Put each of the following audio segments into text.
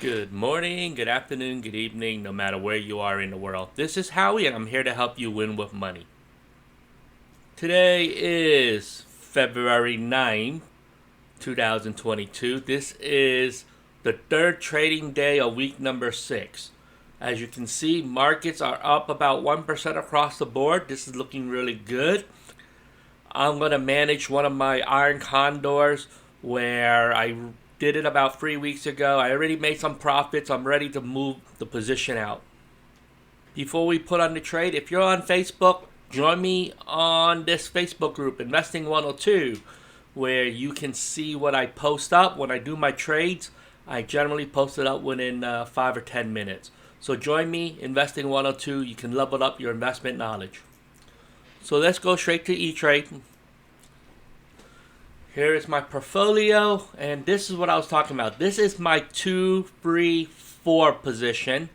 Good morning, good afternoon, good evening, no matter where you are in the world. This is Howie and I'm here to help you win with money. Today is February 9th, 2022. This is the third trading day of week number 6. As you can see, markets are up about 1% across the board. This is looking really good. I'm going to manage one of my Iron Condors where I did it about 3 weeks ago. I already made some profits. I'm ready to move the position out. Before we put on the trade, if you're on Facebook, join me on this Facebook group, Investing 102, where you can see what I post up. When I do my trades, I generally post it up within 5 or 10 minutes. So join me, Investing 102. You can level up your investment knowledge. So let's go straight to ETrade. Here is my portfolio, and this is what I was talking about. This is my 2, 3, 4 position.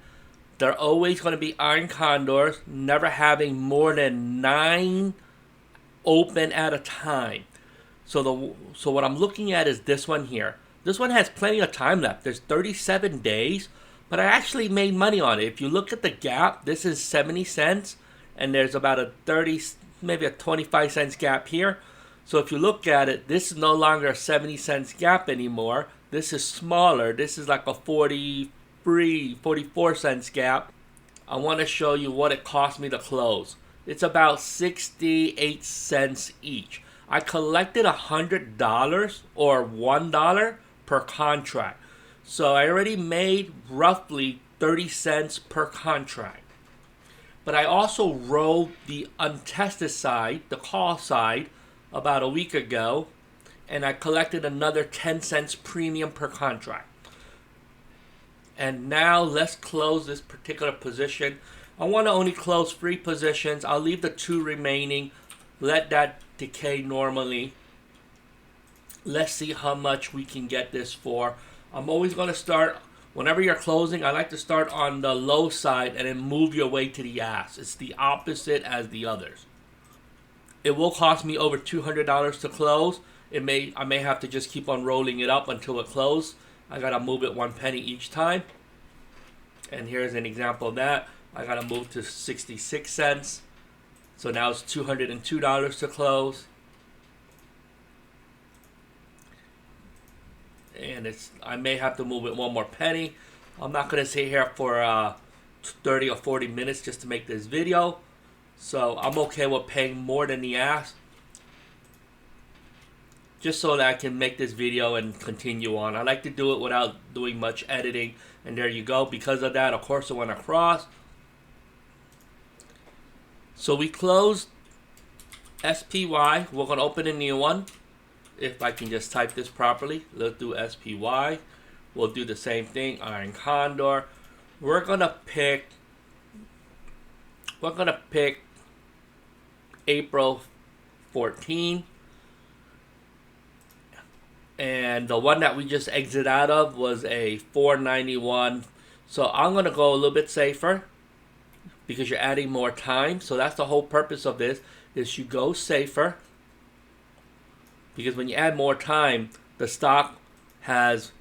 They're always going to be Iron Condors, never having more than 9 open at a time. So what I'm looking at is this one here. This one has plenty of time left. There's 37 days, but I actually made money on it. If you look at the gap, this is 70 cents, and there's about a 30, maybe a 25 cents gap here. So if you look at it, this is no longer a 70 cents gap anymore. This is smaller. This is like a 43, 44 cents gap. I want to show you what it cost me to close. It's about 68 cents each. I collected $100 or $1 per contract. So I already made roughly 30 cents per contract. But I also rolled the untested side, the call side, about a week ago, and I collected another 10 cents premium per contract. And now let's close this particular position. I want to only close 3 positions. I'll leave the 2 remaining, let that decay normally. Let's see how much we can get this for. I'm always going to start, whenever you're closing, I like to start on the low side and then move your way to the ass. It's the opposite as the others. It will cost me over $200 to close. I may have to just keep on rolling it up until it closes. I gotta move it 1 penny each time. And here's an example of that. I gotta move to 66 cents. So now it's $202 to close. And I may have to move it 1 more penny. I'm not gonna sit here for 30 or 40 minutes just to make this video. So I'm okay with paying more than the ask, just so that I can make this video and continue on. I like to do it without doing much editing, and there you go. Because of that, of course, it went across. So we closed SPY. We're going to open a new one. If I can just type this properly, let's do SPY. We'll do the same thing, Iron Condor. We're going to pick April 14, and the one that we just exited out of was a 491. So I'm going to go a little bit safer because you're adding more time. So that's the whole purpose of this, is you go safer, because when you add more time, the stock has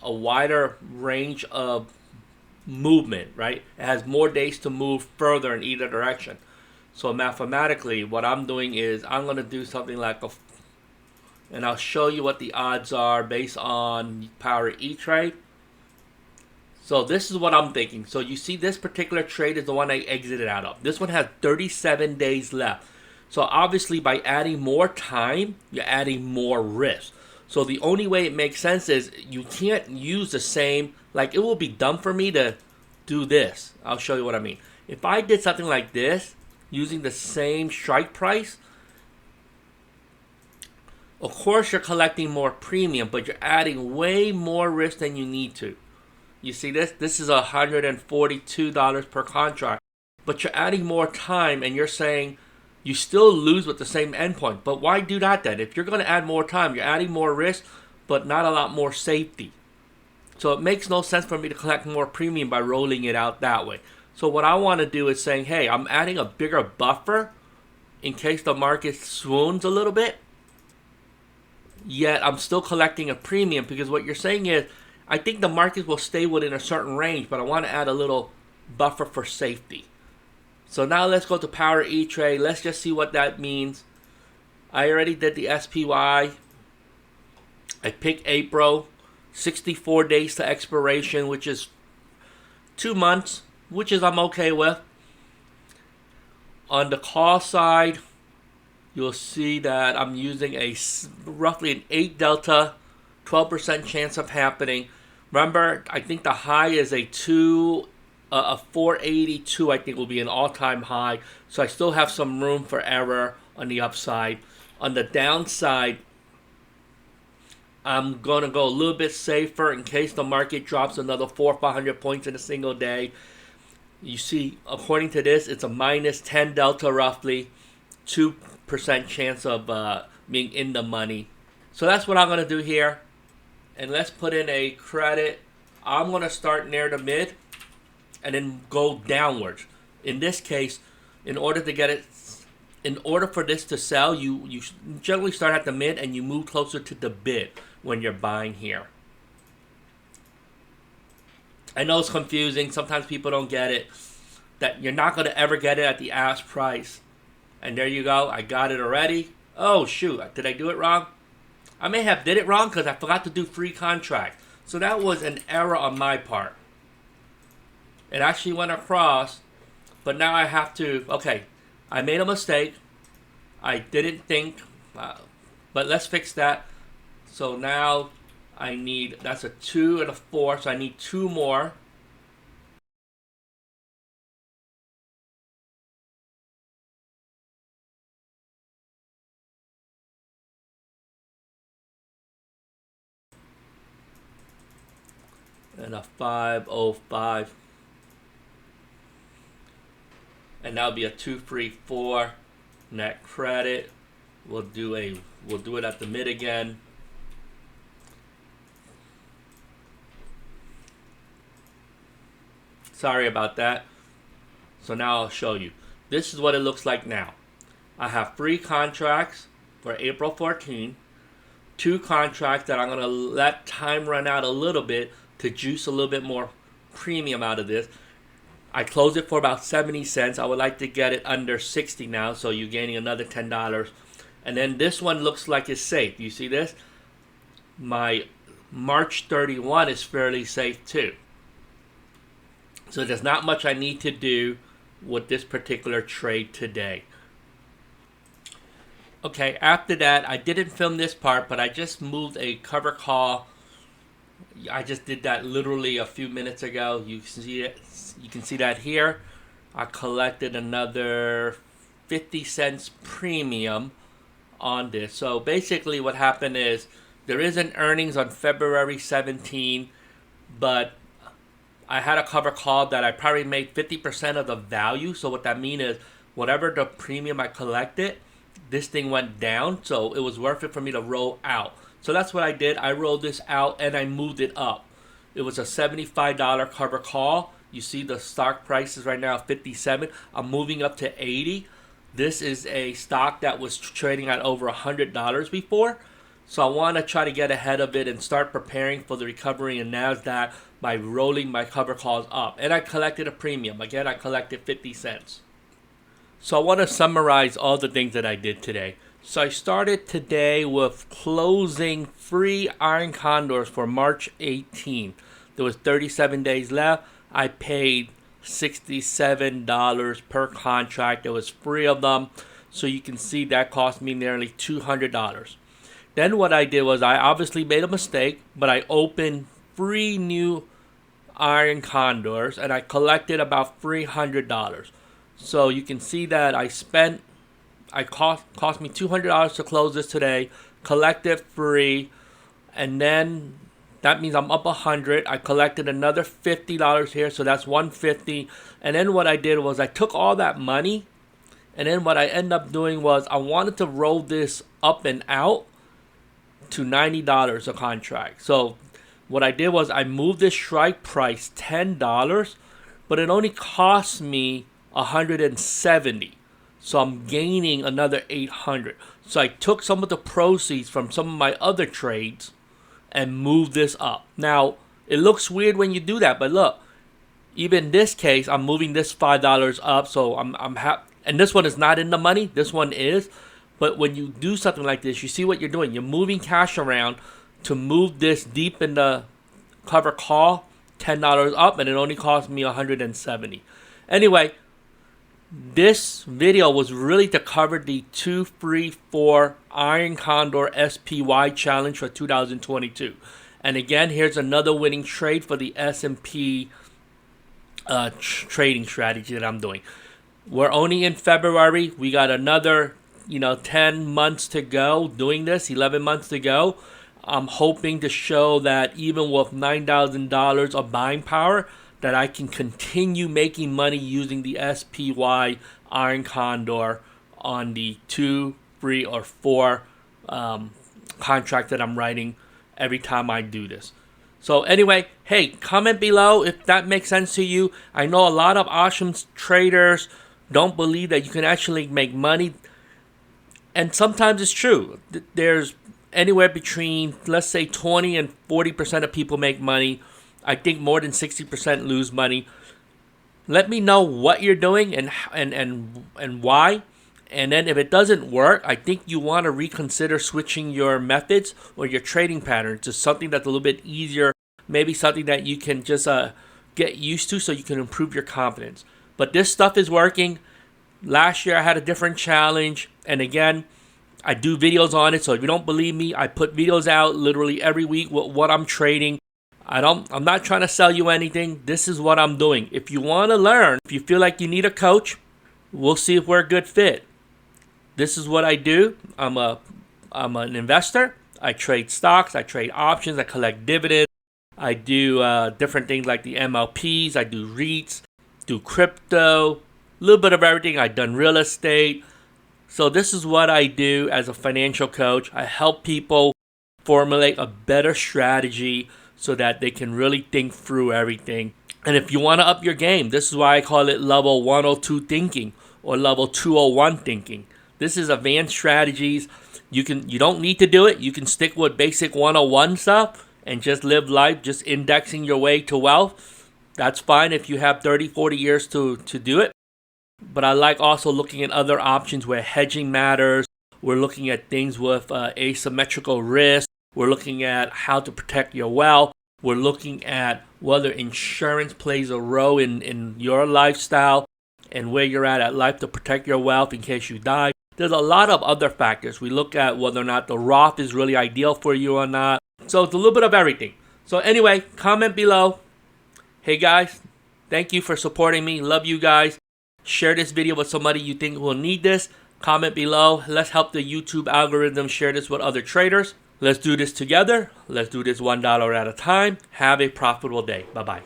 a wider range of movement, right? It has more days to move further in either direction. So mathematically, what I'm doing is I'm going to do something like and I'll show you what the odds are based on Power ETrade. So this is what I'm thinking. So you see this particular trade is the one I exited out of. This one has 37 days left. So obviously by adding more time, you're adding more risk. So the only way it makes sense is you can't use the same, like it will be dumb for me to do this. I'll show you what I mean. If I did something like this, using the same strike price, of course you're collecting more premium, but you're adding way more risk than you need to. You see this? This is $142 per contract, but you're adding more time, and you're saying you still lose with the same endpoint. But why do that then? If you're going to add more time, you're adding more risk, but not a lot more safety. So it makes no sense for me to collect more premium by rolling it out that way. So what I want to do is saying, hey, I'm adding a bigger buffer in case the market swoons a little bit. Yet I'm still collecting a premium, because what you're saying is I think the markets will stay within a certain range, but I want to add a little buffer for safety. So now let's go to Power ETrade. Let's just see what that means. I already did the SPY. I picked April. 64 days to expiration, which is 2 months, which is I'm okay with. On the call side, you'll see that I'm using a roughly an 8 delta, 12% chance of happening. Remember, I think the high is a 482, I think will be an all-time high. So I still have some room for error on the upside. On the downside, I'm going to go a little bit safer in case the market drops another 400 or 500 points in a single day. You see, according to this, it's a minus 10 delta roughly, 2% chance of being in the money. So that's what I'm going to do here. And let's put in a credit. I'm going to start near the mid and then go downwards. In this case, in order for this to sell, you generally start at the mid and you move closer to the bid when you're buying here. I know it's confusing. Sometimes people don't get it. That you're not going to ever get it at the ask price. And there you go. I got it already. Oh, shoot. Did I do it wrong? I may have did it wrong because I forgot to do free contract. So that was an error on my part. It actually went across. But now I have to... Okay. I made a mistake. I didn't think. But let's fix that. So now I need... That's a 2 and a 4. So I need 2 more. And a 505. And that'll be a 234 net credit. We'll do it at the mid again. Sorry about that. So now I'll show you. This is what it looks like now. I have 3 contracts for April 14. 2 contracts that I'm going to let time run out a little bit to juice a little bit more premium out of this. I closed it for about 70 cents. I would like to get it under 60 now, so you're gaining another $10. And then this one looks like it's safe. You see this? My March 31 is fairly safe too. So there's not much I need to do with this particular trade today. Okay, after that, I didn't film this part, but I just moved a cover call. I just did that literally a few minutes ago. You can see that here. I collected another 50 cents premium on this. So basically what happened is there isn't earnings on February 17, but I had a cover call that I probably made 50% of the value. So what that means is whatever the premium I collected, this thing went down. So it was worth it for me to roll out. So that's what I did. I rolled this out and I moved it up. It was a $75 cover call. You see the stock price is right now 57. I'm moving up to 80. This is a stock that was trading at over $100 before. So I want to try to get ahead of it and start preparing for the recovery in NASDAQ by rolling my cover calls up. And I collected a premium. Again, I collected 50 cents. So I want to summarize all the things that I did today. So I started today with closing free Iron Condors for March 18. There was 37 days left. I paid $67 per contract. There was 3 of them. So you can see that cost me nearly $200. Then what I did was I obviously made a mistake, but I opened 3 new Iron Condors and I collected about $300. So you can see that I cost me $200 to close this today, collected free, and then that means I'm up $100. I collected another $50 here, so that's $150. And then what I did was I took all that money, and then what I ended up doing was I wanted to roll this up and out to $90 a contract. So what I did was I moved this strike price $10, but it only cost me $170. So I'm gaining another $800. So I took some of the proceeds from some of my other trades and moved this up. Now, It looks weird when you do that, but look, even in this case, I'm moving this $5 up, so I'm happy. And this one is not in the money. This one is. But when you do something like this, you see what you're doing. You're moving cash around to move this deep in the cover call, $10 up, and it only cost me $170. Anyway, this video was really to cover the 2 free 4 Iron Condor SPY challenge for 2022. And again, here's another winning trade for the S&P trading strategy that I'm doing. We're only in February. We got another 10 months to go doing this, 11 months to go. I'm hoping to show that even with $9,000 of buying power, that I can continue making money using the SPY Iron Condor on the 2, 3, or 4 contract that I'm writing every time I do this. So anyway, hey, comment below if that makes sense to you. I know a lot of options traders don't believe that you can actually make money. And sometimes it's true. There's anywhere between, let's say, 20 and 40% of people make money. I think more than 60% lose money. Let me know what you're doing and why. And then if it doesn't work, I think you want to reconsider switching your methods or your trading pattern to something that's a little bit easier. Maybe something that you can just get used to so you can improve your confidence. But this stuff is working. Last year I had a different challenge. And again, I do videos on it. So if you don't believe me, I put videos out literally every week with what I'm trading. I'm not trying to sell you anything. This is what I'm doing. If you want to learn, if you feel like you need a coach, we'll see if we're a good fit. This is what I do. I'm an investor. I trade stocks. I trade options. I collect dividends. I do different things like the MLPs. I do REITs, do crypto, a little bit of everything. I've done real estate. So this is what I do as a financial coach. I help people formulate a better strategy so that they can really think through everything. And if you want to up your game, this is why I call it level 102 thinking or level 201 thinking. This is advanced strategies. You don't need to do it. You can stick with basic 101 stuff and just live life, just indexing your way to wealth. That's fine if you have 30, 40 years to do it. But I like also looking at other options where hedging matters. We're looking at things with asymmetrical risk. We're looking at how to protect your wealth. We're looking at whether insurance plays a role in your lifestyle and where you're at life to protect your wealth in case you die. There's a lot of other factors. We look at whether or not the Roth is really ideal for you or not. So it's a little bit of everything. So anyway, comment below. Hey guys, thank you for supporting me. Love you guys. Share this video with somebody you think will need this. Comment below. Let's help the YouTube algorithm share this with other traders. Let's do this together. Let's do this $1 at a time. Have a profitable day. Bye-bye.